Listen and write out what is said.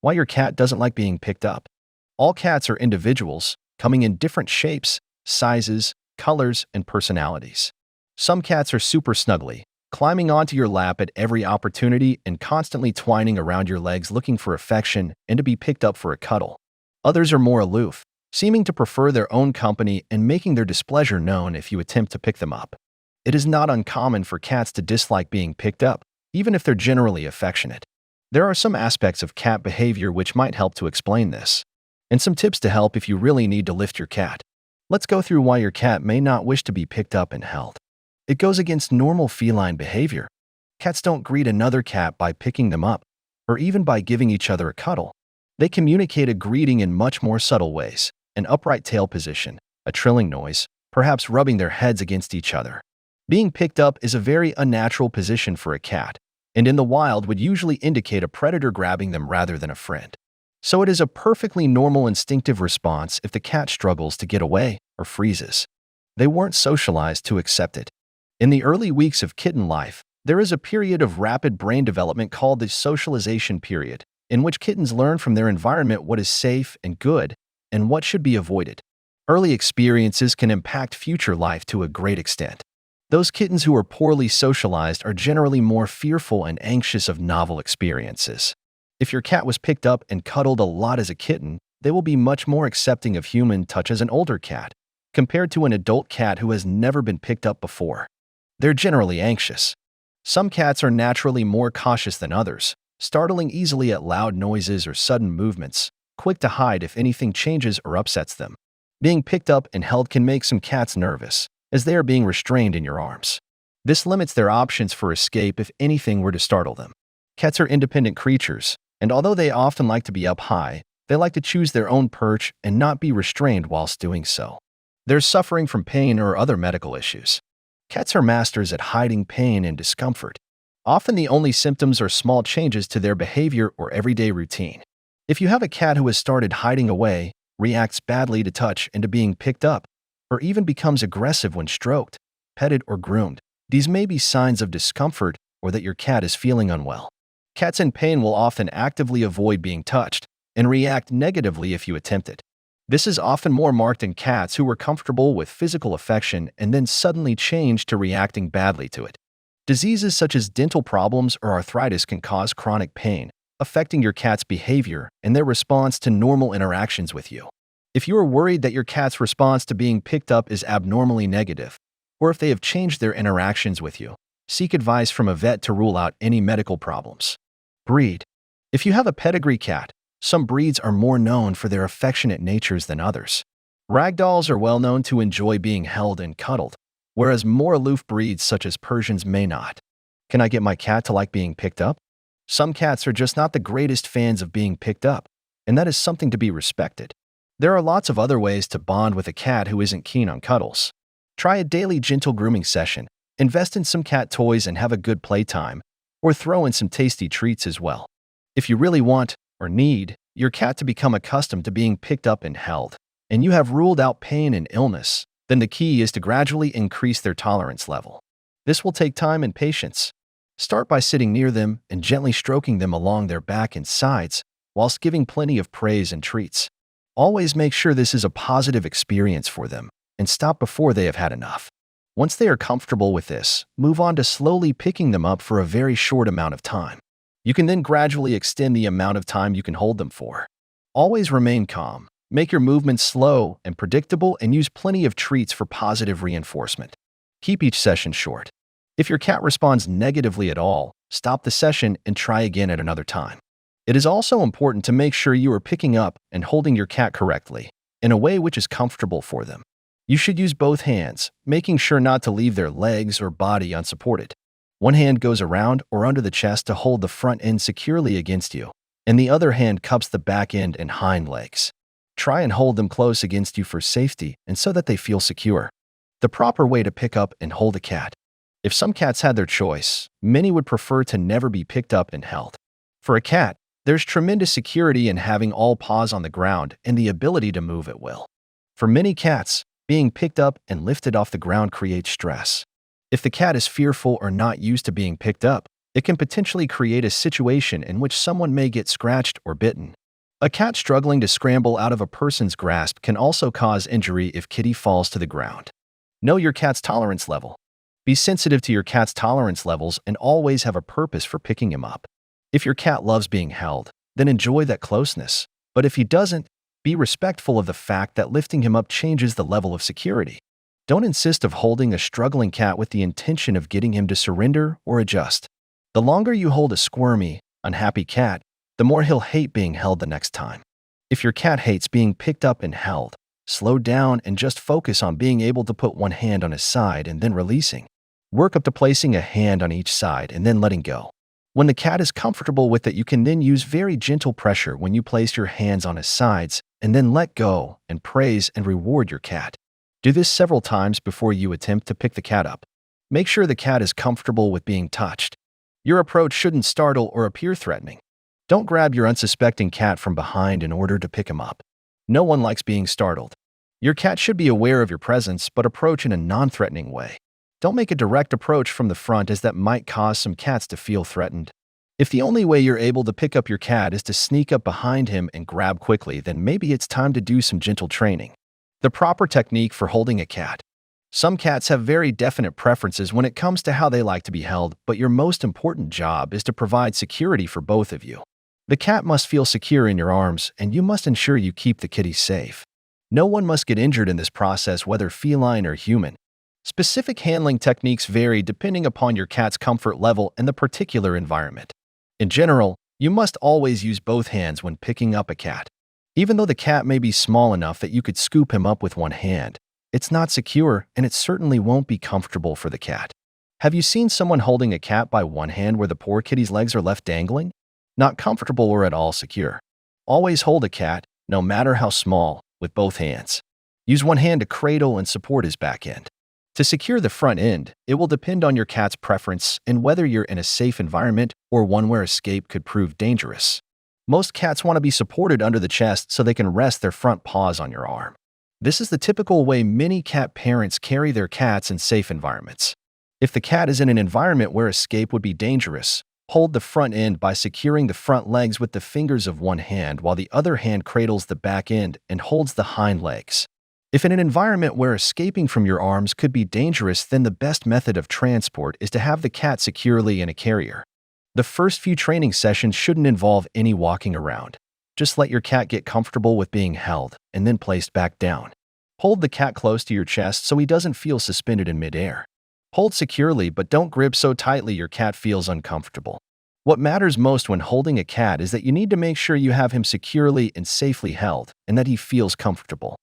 Why your cat doesn't like being picked up. All cats are individuals, coming in different shapes, sizes, colors, and personalities. Some cats are super snuggly, climbing onto your lap at every opportunity and constantly twining around your legs looking for affection and to be picked up for a cuddle. Others are more aloof, seeming to prefer their own company and making their displeasure known if you attempt to pick them up. It is not uncommon for cats to dislike being picked up, even if they're generally affectionate. There are some aspects of cat behavior which might help to explain this, and some tips to help if you really need to lift your cat. Let's go through why your cat may not wish to be picked up and held. It goes against normal feline behavior. Cats don't greet another cat by picking them up, or even by giving each other a cuddle. They communicate a greeting in much more subtle ways: an upright tail position, a trilling noise, perhaps rubbing their heads against each other. Being picked up is a very unnatural position for a cat, and in the wild would usually indicate a predator grabbing them rather than a friend. So it is a perfectly normal instinctive response if the cat struggles to get away or freezes. They weren't socialized to accept it. In the early weeks of kitten life, there is a period of rapid brain development called the socialization period, in which kittens learn from their environment what is safe and good and what should be avoided. Early experiences can impact future life to a great extent. Those kittens who are poorly socialized are generally more fearful and anxious of novel experiences. If your cat was picked up and cuddled a lot as a kitten, they will be much more accepting of human touch as an older cat, compared to an adult cat who has never been picked up before. They're generally anxious. Some cats are naturally more cautious than others, startling easily at loud noises or sudden movements, quick to hide if anything changes or upsets them. Being picked up and held can make some cats nervous, as they are being restrained in your arms. This limits their options for escape if anything were to startle them. Cats are independent creatures, and although they often like to be up high, they like to choose their own perch and not be restrained whilst doing so. They're suffering from pain or other medical issues. Cats are masters at hiding pain and discomfort. Often the only symptoms are small changes to their behavior or everyday routine. If you have a cat who has started hiding away, reacts badly to touch and to being picked up, or even becomes aggressive when stroked, petted, or groomed, these may be signs of discomfort or that your cat is feeling unwell. Cats in pain will often actively avoid being touched and react negatively if you attempt it. This is often more marked in cats who were comfortable with physical affection and then suddenly change to reacting badly to it. Diseases such as dental problems or arthritis can cause chronic pain, affecting your cat's behavior and their response to normal interactions with you. If you are worried that your cat's response to being picked up is abnormally negative, or if they have changed their interactions with you, seek advice from a vet to rule out any medical problems. Breed. If you have a pedigree cat, some breeds are more known for their affectionate natures than others. Ragdolls are well known to enjoy being held and cuddled, whereas more aloof breeds such as Persians may not. Can I get my cat to like being picked up? Some cats are just not the greatest fans of being picked up, and that is something to be respected. There are lots of other ways to bond with a cat who isn't keen on cuddles. Try a daily gentle grooming session, invest in some cat toys and have a good playtime, or throw in some tasty treats as well. If you really want, or need, your cat to become accustomed to being picked up and held, and you have ruled out pain and illness, then the key is to gradually increase their tolerance level. This will take time and patience. Start by sitting near them and gently stroking them along their back and sides, whilst giving plenty of praise and treats. Always make sure this is a positive experience for them, and stop before they have had enough. Once they are comfortable with this, move on to slowly picking them up for a very short amount of time. You can then gradually extend the amount of time you can hold them for. Always remain calm, make your movements slow and predictable, and use plenty of treats for positive reinforcement. Keep each session short. If your cat responds negatively at all, stop the session and try again at another time. It is also important to make sure you are picking up and holding your cat correctly, in a way which is comfortable for them. You should use both hands, making sure not to leave their legs or body unsupported. One hand goes around or under the chest to hold the front end securely against you, and the other hand cups the back end and hind legs. Try and hold them close against you for safety and so that they feel secure. The proper way to pick up and hold a cat. If some cats had their choice, many would prefer to never be picked up and held. For a cat, there's tremendous security in having all paws on the ground and the ability to move at will. For many cats, being picked up and lifted off the ground creates stress. If the cat is fearful or not used to being picked up, It can potentially create a situation in which someone may get scratched or bitten. A cat struggling to scramble out of a person's grasp can also cause injury if kitty falls to the ground. Know your cat's tolerance level. Be sensitive to your cat's tolerance levels and always have a purpose for picking him up. If your cat loves being held, then enjoy that closeness. But if he doesn't, be respectful of the fact that lifting him up changes the level of security. Don't insist of holding a struggling cat with the intention of getting him to surrender or adjust. The longer you hold a squirmy, unhappy cat, the more he'll hate being held the next time. If your cat hates being picked up and held, slow down and just focus on being able to put one hand on his side and then releasing. Work up to placing a hand on each side and then letting go. When the cat is comfortable with it, you can then use very gentle pressure when you place your hands on his sides and then let go and praise and reward your cat. Do this several times before you attempt to pick the cat up. Make sure the cat is comfortable with being touched. Your approach shouldn't startle or appear threatening. Don't grab your unsuspecting cat from behind in order to pick him up. No one likes being startled. Your cat should be aware of your presence, but approach in a non-threatening way. Don't make a direct approach from the front, as that might cause some cats to feel threatened. If the only way you're able to pick up your cat is to sneak up behind him and grab quickly, then maybe it's time to do some gentle training. The proper technique for holding a cat. Some cats have very definite preferences when it comes to how they like to be held, but your most important job is to provide security for both of you. The cat must feel secure in your arms, and you must ensure you keep the kitty safe. No one must get injured in this process, whether feline or human. Specific handling techniques vary depending upon your cat's comfort level and the particular environment. In general, you must always use both hands when picking up a cat. Even though the cat may be small enough that you could scoop him up with one hand, it's not secure and it certainly won't be comfortable for the cat. Have you seen someone holding a cat by one hand where the poor kitty's legs are left dangling? Not comfortable or at all secure. Always hold a cat, no matter how small, with both hands. Use one hand to cradle and support his back end. To secure the front end, it will depend on your cat's preference and whether you're in a safe environment or one where escape could prove dangerous. Most cats want to be supported under the chest so they can rest their front paws on your arm. This is the typical way many cat parents carry their cats in safe environments. If the cat is in an environment where escape would be dangerous, hold the front end by securing the front legs with the fingers of one hand while the other hand cradles the back end and holds the hind legs. If in an environment where escaping from your arms could be dangerous, then the best method of transport is to have the cat securely in a carrier. The first few training sessions shouldn't involve any walking around. Just let your cat get comfortable with being held and then placed back down. Hold the cat close to your chest so he doesn't feel suspended in midair. Hold securely, but don't grip so tightly your cat feels uncomfortable. What matters most when holding a cat is that you need to make sure you have him securely and safely held and that he feels comfortable.